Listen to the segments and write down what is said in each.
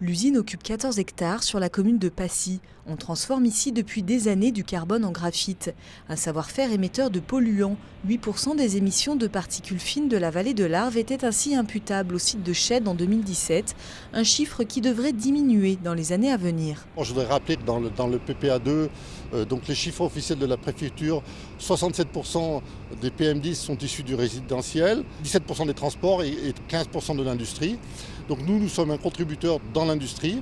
L'usine occupe 14 hectares sur la commune de Passy. On transforme ici depuis des années du carbone en graphite, un savoir-faire émetteur de polluants. 8% des émissions de particules fines de la vallée de l'Arve étaient ainsi imputables au site de Chède en 2017, un chiffre qui devrait diminuer dans les années à venir. Je voudrais rappeler que dans le PPA2, donc les chiffres officiels de la préfecture, 67% des PM10 sont issus du résidentiel, 17% des transports et 15% de l'industrie. Donc nous sommes un contributeur dans l'industrie.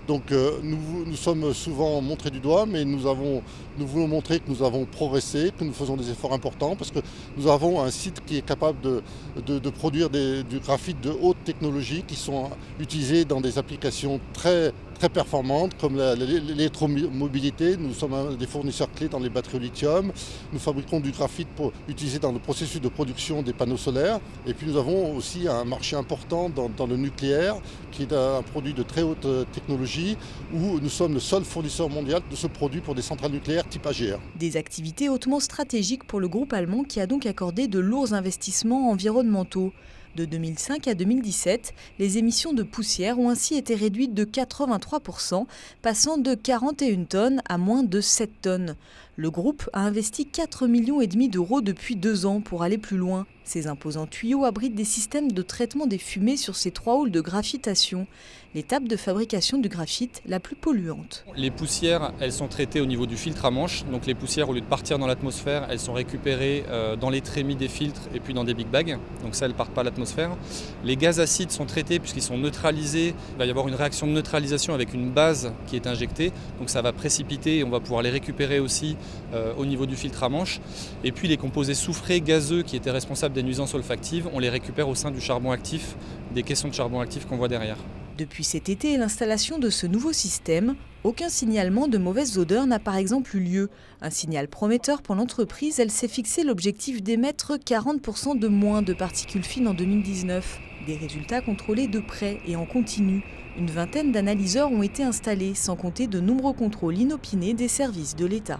Donc nous sommes souvent montrés du doigt, mais nous voulons montrer que nous avons progressé, que nous faisons des efforts importants, parce que nous avons un site qui est capable de produire du graphite de haute technologie qui sont utilisés dans des applications très performantes comme l'électromobilité. Nous sommes des fournisseurs clés dans les batteries au lithium. Nous fabriquons du graphite utilisé dans le processus de production des panneaux solaires. Et puis nous avons aussi un marché important dans le nucléaire, qui est un produit de très haute technologie, où nous sommes le seul fournisseur mondial de ce produit pour des centrales nucléaires type AGR. Des activités hautement stratégiques pour le groupe allemand qui a donc accordé de lourds investissements environnementaux. De 2005 à 2017, les émissions de poussière ont ainsi été réduites de 83%, passant de 41 tonnes à moins de 7 tonnes. Le groupe a investi 4,5 millions d'euros depuis 2 ans pour aller plus loin. Ces imposants tuyaux abritent des systèmes de traitement des fumées sur ces 3 halls de graphitation, l'étape de fabrication du graphite la plus polluante. Les poussières, elles sont traitées au niveau du filtre à manche. Donc les poussières, au lieu de partir dans l'atmosphère, elles sont récupérées dans les trémies des filtres et puis dans des big bags. Donc ça, elles ne partent pas à l'atmosphère. Les gaz acides sont traités puisqu'ils sont neutralisés. Il va y avoir une réaction de neutralisation avec une base qui est injectée. Donc ça va précipiter et on va pouvoir les récupérer aussi au niveau du filtre à manche. Et puis les composés soufrés, gazeux qui étaient responsables des nuisances olfactives, on les récupère au sein du charbon actif, des caissons de charbon actif qu'on voit derrière. Depuis cet été et l'installation de ce nouveau système, aucun signalement de mauvaises odeurs n'a par exemple eu lieu. Un signal prometteur pour l'entreprise, elle s'est fixé l'objectif d'émettre 40% de moins de particules fines en 2019. Des résultats contrôlés de près et en continu. Une vingtaine d'analyseurs ont été installés, sans compter de nombreux contrôles inopinés des services de l'État.